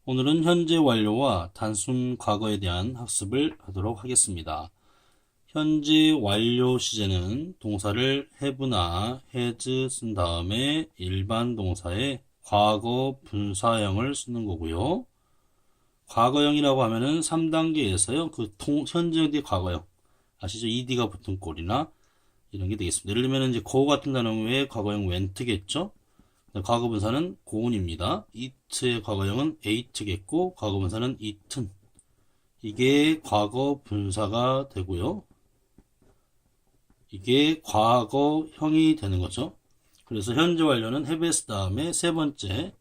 오늘은 현재 완료와 단순 과거에 대한 학습을 하도록 하겠습니다. 현재 완료 시제는 동사를 have나 has 쓴 다음에 일반 동사의 과거 분사형을 쓰는 거고요. 과거형이라고 하면은 3단계에서요. 현재형 뒤에 과거형. 아시죠? ed가 붙은 꼴이나 이런 게 되겠습니다. 예를 들면 이제 go 같은 단어 외에 과거형 went겠죠? 과거분사는 goon입니다. eat의 과거형은 ate겠고 과거분사는 eaten. 이게 과거분사가 되고요. 이게 과거형이 되는 거죠. 그래서 현재 완료는 have s 다음에 세 번째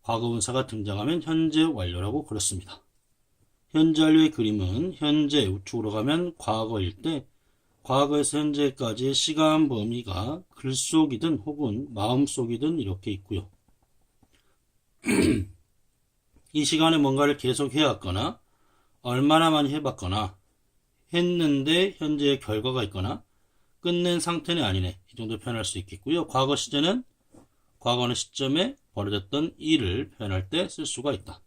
과거분사가 등장하면 현재 완료라고 그랬습니다. 현재 완료의 그림은 현재 우측으로 가면 과거일 때 과거에서 현재까지의 시간 범위가 글속이든 혹은 마음속이든 이렇게 있고요. 이 시간에 뭔가를 계속 해왔거나 얼마나 많이 해봤거나 했는데 현재의 결과가 있거나 끝낸 상태는 아니네. 이 정도 표현할 수 있겠고요. 과거 시제는 과거 어느 시점에 벌어졌던 일을 표현할 때 쓸 수가 있다.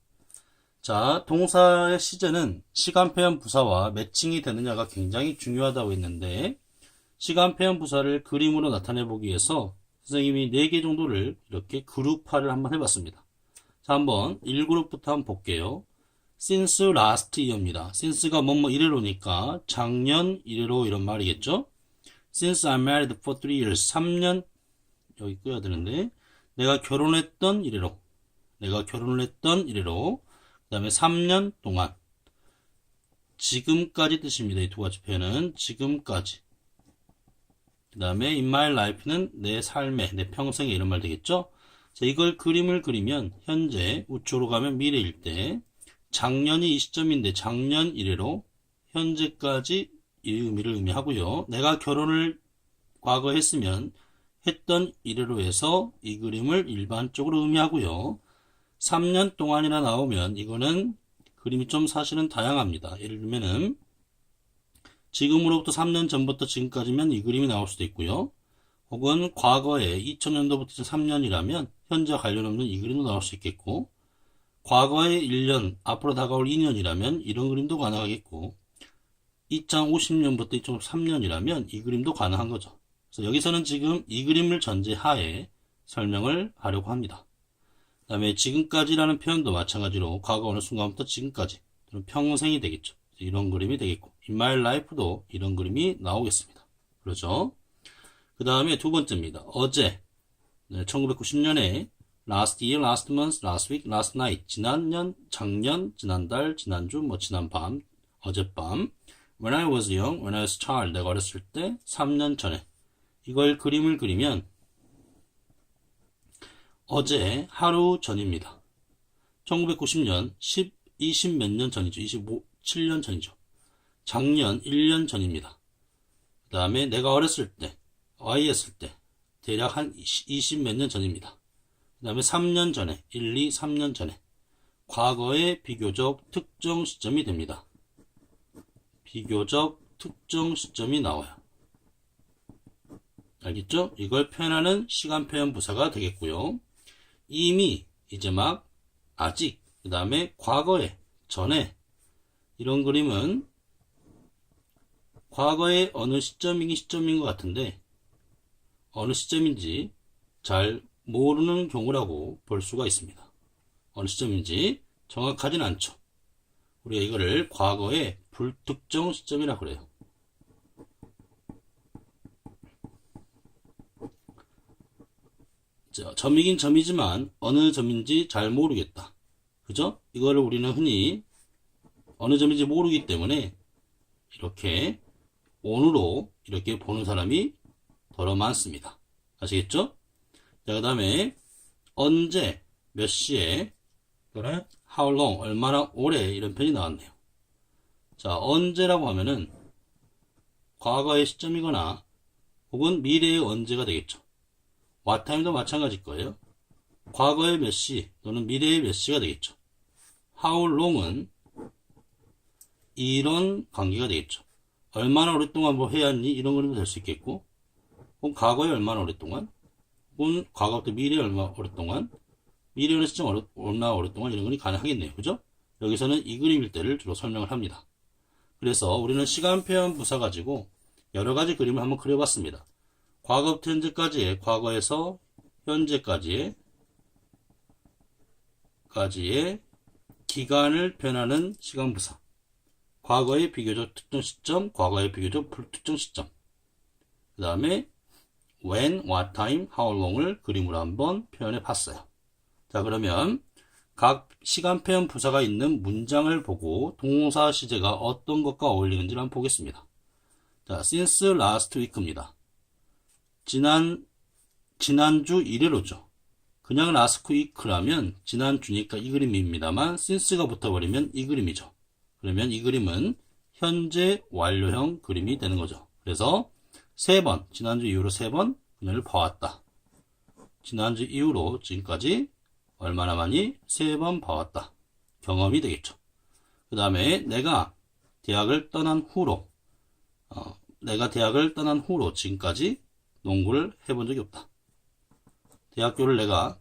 자, 동사의 시제는 시간 표현 부사와 매칭이 되느냐가 굉장히 중요하다고 했는데 시간 표현 부사를 그림으로 나타내 보기 위해서 선생님이 4개 정도를 이렇게 그룹화를 한번 해봤습니다. 자, 한번 1그룹부터 한번 볼게요. since last year입니다. since가 뭐뭐 이래로니까 작년 이래로 이런 말이겠죠. since I'm married for 3 years 3년 여기 끄야 되는데 내가 결혼했던 이래로 그 다음에 3년 동안 지금까지 뜻입니다. 이 두 가지 표현은 지금까지. 그 다음에 in my life는 내 삶에 내 평생에 이런 말 되겠죠. 자, 이걸 그림을 그리면 현재 우측으로 가면 미래일 때 작년이 이 시점인데 작년 이래로 현재까지 이 의미를 의미하고요. 내가 결혼을 과거에 했으면 했던 이래로 해서 이 그림을 일반적으로 의미하고요. 3년 동안이나 나오면 이거는 그림이 좀 사실은 다양합니다. 예를 들면은 지금으로부터 3년 전부터 지금까지면 이 그림이 나올 수도 있고요. 혹은 과거에 2000년도부터 3년이라면 현재와 관련 없는 이 그림도 나올 수 있겠고 과거에 1년, 앞으로 다가올 2년이라면 이런 그림도 가능하겠고 2050년부터 2003년이라면 이 그림도 가능한 거죠. 그래서 여기서는 지금 이 그림을 전제하에 설명을 하려고 합니다. 그 다음에 지금까지라는 표현도 마찬가지로 과거 어느 순간부터 지금까지 평생이 되겠죠. 이런 그림이 되겠고 in my life도 이런 그림이 나오겠습니다. 그렇죠? 그 다음에 두 번째입니다. 어제 1990년에 last year, last month, last week, last night 지난년, 작년, 지난달, 지난주, 지난밤, 어젯밤 when I was young, when I was a child 내가 어렸을 때 3년 전에 이걸 그림을 그리면 어제 하루 전입니다. 1990년 20 몇 년 전이죠. 27년 전이죠. 작년 1년 전입니다. 그 다음에 내가 어렸을 때, 아이였을 때 대략 한 20 몇 년 전입니다. 그 다음에 3년 전에, 1, 2, 3년 전에 과거의 비교적 특정 시점이 됩니다. 비교적 특정 시점이 나와요. 알겠죠? 이걸 표현하는 시간 표현 부사가 되겠고요. 이미, 이제 막, 아직, 그 다음에 과거에, 전에 이런 그림은 과거의 어느 시점이긴 시점인 것 같은데 어느 시점인지 잘 모르는 경우라고 볼 수가 있습니다. 어느 시점인지 정확하진 않죠. 우리가 이거를 과거의 불특정 시점이라고 그래요. 점이긴 점이지만 어느 점인지 잘 모르겠다. 그죠? 이거를 우리는 흔히 어느 점인지 모르기 때문에 이렇게 on으로 이렇게 보는 사람이 더러 많습니다. 아시겠죠? 자, 그 다음에 언제, 몇 시에, 또는 how long, 얼마나 오래 이런 표현이 나왔네요. 자, 언제라고 하면은 과거의 시점이거나 혹은 미래의 언제가 되겠죠. what time도 마찬가지일 거예요. 과거의 몇 시 또는 미래의 몇 시가 되겠죠. how long은 이런 관계가 되겠죠. 얼마나 오랫동안 뭐 해야 했니? 이런 그림도 될 수 있겠고, 혹은 과거에 얼마나 오랫동안, 혹은 과거부터 미래에 얼마나 오랫동안, 미래에 오는 시점 얼마나 오랫동안 이런 건 가능하겠네요. 그죠? 여기서는 이 그림일 때를 주로 설명을 합니다. 그래서 우리는 시간 표현 부사 가지고 여러 가지 그림을 한번 그려봤습니다. 과거부터 현재까지의, 과거에서 현재까지의 기간을 표현하는 시간 부사, 과거의 비교적 특정 시점, 과거의 비교적 불특정 시점, 그 다음에 when, what time, how long을 그림으로 한번 표현해 봤어요. 자, 그러면 각 시간 표현 부사가 있는 문장을 보고 동사 시제가 어떤 것과 어울리는지를 한번 보겠습니다. 자, since last week입니다. 지난주 이래로죠. 그냥 last week라면 지난주니까 이 그림입니다만 since가 붙어버리면 이 그림이죠. 그러면 이 그림은 현재 완료형 그림이 되는 거죠. 그래서 3번, 지난주 이후로 3번 그녀를 봐왔다. 지난주 이후로 지금까지 얼마나 많이? 3번 봐왔다. 경험이 되겠죠. 그 다음에 내가 대학을 떠난 후로 지금까지 농구를 해본 적이 없다. 대학교를 내가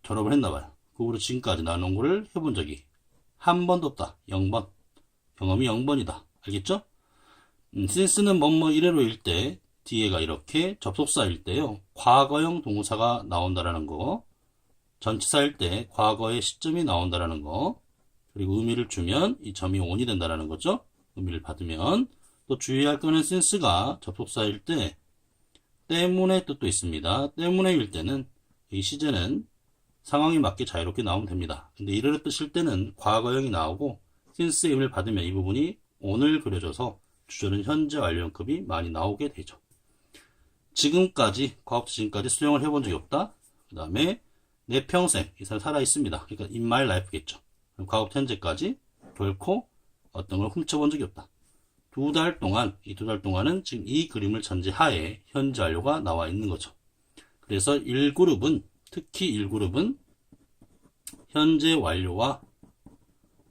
졸업을 했나봐요. 그 후로 지금까지 나 농구를 해본 적이 한 번도 없다. 0번. 경험이 0번이다. 알겠죠? since는 뭐뭐 이래로일 때 뒤에가 이렇게 접속사일 때요. 과거형 동사가 나온다라는 거, 전치사일 때 과거의 시점이 나온다라는 거, 그리고 의미를 주면 이 점이 on이 된다라는 거죠. 의미를 받으면. 또 주의할 거는 since가 접속사일 때 때문에 뜻도 있습니다. 때문에일 때는 이 시제는 상황에 맞게 자유롭게 나오면 됩니다. 근데 이래로 뜻일 때는 과거형이 나오고 since의 의미를 받으면 이 부분이 on을 그려줘서 주절은 현재 완료형급이 많이 나오게 되죠. 지금까지, 과거부터 지금까지 수영을 해본 적이 없다. 그 다음에 내 평생, 이 사람 살아있습니다. 그러니까 in my life겠죠. 과거부터 현재까지 결코 어떤 걸 훔쳐본 적이 없다. 2달 동안, 이 2달 동안은 지금 이 그림을 전제하에 현재 완료가 나와 있는 거죠. 그래서 1그룹은, 특히 1그룹은 현재 완료와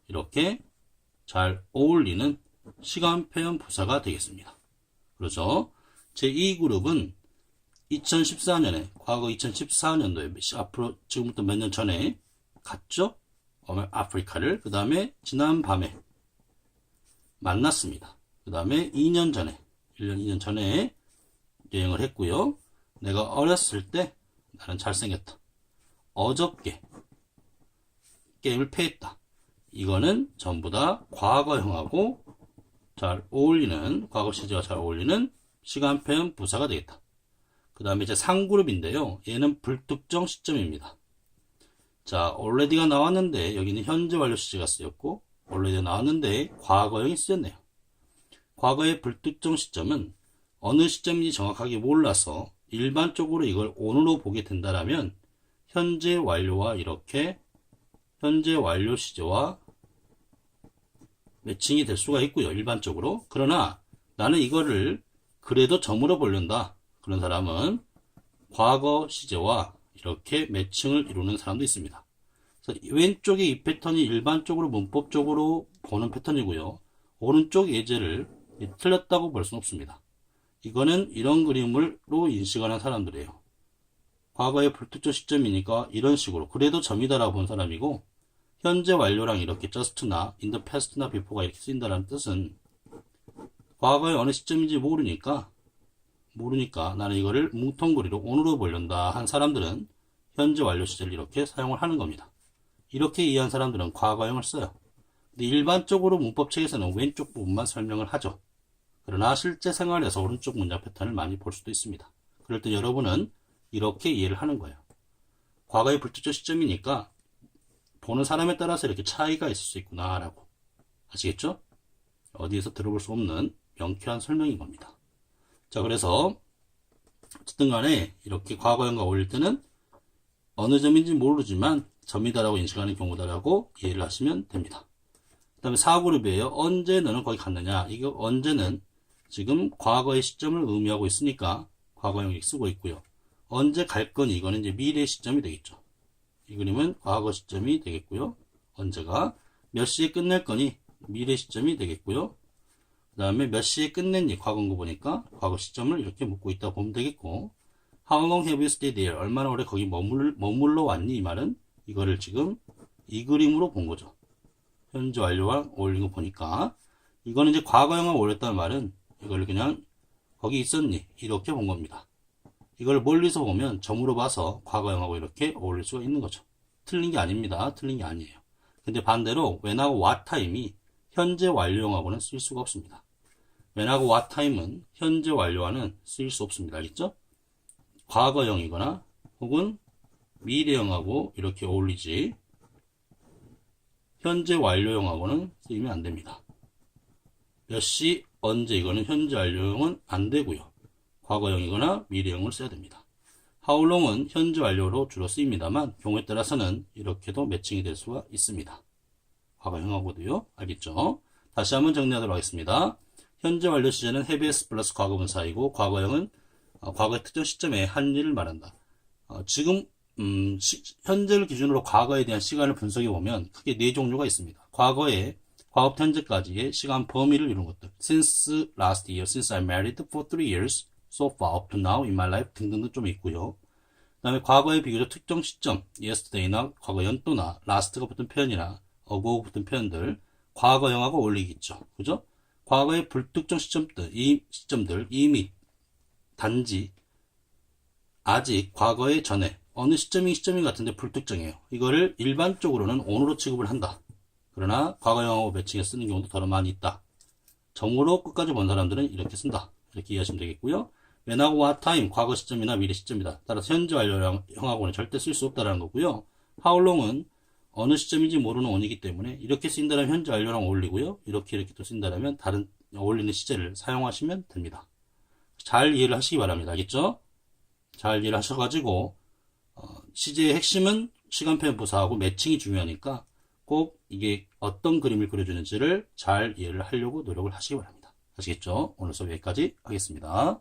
이렇게 잘 어울리는 시간 표현 부사가 되겠습니다. 그렇죠? 제2그룹은 2014년에, 과거 2014년도에, 앞으로 지금부터 몇 년 전에 갔죠? 아프리카를. 그 다음에 지난 밤에 만났습니다. 그 다음에 2년 전에, 1년, 2년 전에 여행을 했고요. 내가 어렸을 때 나는 잘생겼다. 어저께 게임을 패했다. 이거는 전부 다 과거형하고 잘 어울리는, 과거 시제와 잘 어울리는 시간 표현 부사가 되겠다. 그 다음에 이제 3그룹인데요. 얘는 불특정 시점입니다. 자, already가 나왔는데 여기는 현재 완료 시제가 쓰였고 already가 나왔는데 과거형이 쓰였네요. 과거의 불특정 시점은 어느 시점인지 정확하게 몰라서 일반적으로 이걸 on으로 보게 된다라면 현재 완료와 이렇게 현재 완료 시제와 매칭이 될 수가 있고요. 일반적으로. 그러나 나는 이거를 그래도 점으로 보려다. 그런 사람은 과거 시제와 이렇게 매칭을 이루는 사람도 있습니다. 그래서 왼쪽에 이 패턴이 일반적으로 문법적으로 보는 패턴이고요. 오른쪽 예제를 틀렸다고 볼 수는 없습니다. 이거는 이런 그림으로 인식하는 사람들이에요. 과거의 불특정 시점이니까 이런 식으로 그래도 점이다라고 본 사람이고, 현재 완료랑 이렇게 just나 in the past나 before가 이렇게 쓰인다는 뜻은 과거의 어느 시점인지 모르니까 나는 이거를 뭉텅그리로 on으로 보려다 한 사람들은 현재 완료 시제를 이렇게 사용을 하는 겁니다. 이렇게 이해한 사람들은 과거형을 써요. 근데 일반적으로 문법책에서는 왼쪽 부분만 설명을 하죠. 그러나 실제 생활에서 오른쪽 문장 패턴을 많이 볼 수도 있습니다. 그럴 때 여러분은 이렇게 이해를 하는 거예요. 과거의 불특정 시점이니까 보는 사람에 따라서 이렇게 차이가 있을 수 있구나 라고. 아시겠죠? 어디에서 들어볼 수 없는 명쾌한 설명인 겁니다. 자, 그래서 어쨌든 간에 이렇게 과거형과 어울릴 때는 어느 점인지 모르지만 점이다라고 인식하는 경우다라고 이해를 하시면 됩니다. 그 다음에 4그룹이에요. 언제 너는 거기 갔느냐. 이거 언제는 지금 과거의 시점을 의미하고 있으니까 과거형이 쓰고 있고요. 언제 갈 거니 이거는 이제 미래 시점이 되겠죠. 이 그림은 과거 시점이 되겠고요. 언제가 몇 시에 끝낼 거니 미래 시점이 되겠고요. 그 다음에 몇 시에 끝냈니 과거인 거 보니까 과거 시점을 이렇게 묻고 있다고 보면 되겠고, How long have you stayed there? 얼마나 오래 거기 머물러 왔니? 이 말은 이거를 지금 이 그림으로 본 거죠. 현재 완료랑 어울린 거 보니까 이거는 이제 과거형하고 어울렸다는 말은 이걸 그냥 거기 있었니? 이렇게 본 겁니다. 이걸 멀리서 보면 점으로 봐서 과거형하고 이렇게 어울릴 수가 있는 거죠. 틀린 게 아닙니다. 틀린 게 아니에요. 근데 반대로 when하고 what time이 현재 완료형하고는 쓸 수가 없습니다. when하고 what time은 현재 완료와는 쓰일 수 없습니다. 알겠죠? 과거형이거나 혹은 미래형하고 이렇게 어울리지 현재 완료형하고는 쓰이면 안 됩니다. 몇 시, 언제 이거는 현재 완료형은 안 되고요. 과거형이거나 미래형을 써야 됩니다. how long은 현재 완료로 주로 쓰입니다만 경우에 따라서는 이렇게도 매칭이 될 수가 있습니다. 과거형하고도요. 알겠죠? 다시 한번 정리하도록 하겠습니다. 현재 완료 시제는 have s 플러스 과거분사이고 과거형은 과거의 특정 시점에 한 일을 말한다. 지금 현재를 기준으로 과거에 대한 시간을 분석해 보면 크게 네 종류가 있습니다. 과거에 과거부터 현재까지의 시간 범위를 이룬 것들. Since last year, since I married for 3 years, so far up to now in my life 등등도 좀 있고요. 그 다음에 과거의 비교적 특정 시점, yesterday나 과거 연도나 last가 붙은 표현이나 ago 붙은 표현들 과거형하고 어울리겠죠. 그죠? 과거의 불특정 시점들, 이 시점들 이미 단지 아직 과거의 전에 어느 시점이 시점인 것 같은데 불특정해요. 이거를 일반적으로는 on으로 취급을 한다. 그러나 과거형하고 매칭해 쓰는 경우도 더러 많이 있다. 점으로 끝까지 본 사람들은 이렇게 쓴다. 이렇게 이해하시면 되겠고요. when하고 what time, 과거 시점이나 미래 시점이다. 따라서 현재 완료형하고는 절대 쓸 수 없다는 거고요. how long은 어느 시점인지 모르는 on이기 때문에 이렇게 쓰인다면 현재 완료랑 어울리고요. 이렇게 또 쓰인다면 다른 어울리는 시제를 사용하시면 됩니다. 잘 이해를 하시기 바랍니다. 알겠죠? 잘 이해를 하셔가지고 시제의 핵심은 시간표현 부사하고 매칭이 중요하니까 꼭 이게 어떤 그림을 그려주는지를 잘 이해를 하려고 노력을 하시기 바랍니다. 아시겠죠? 오늘 수업 여기까지 하겠습니다.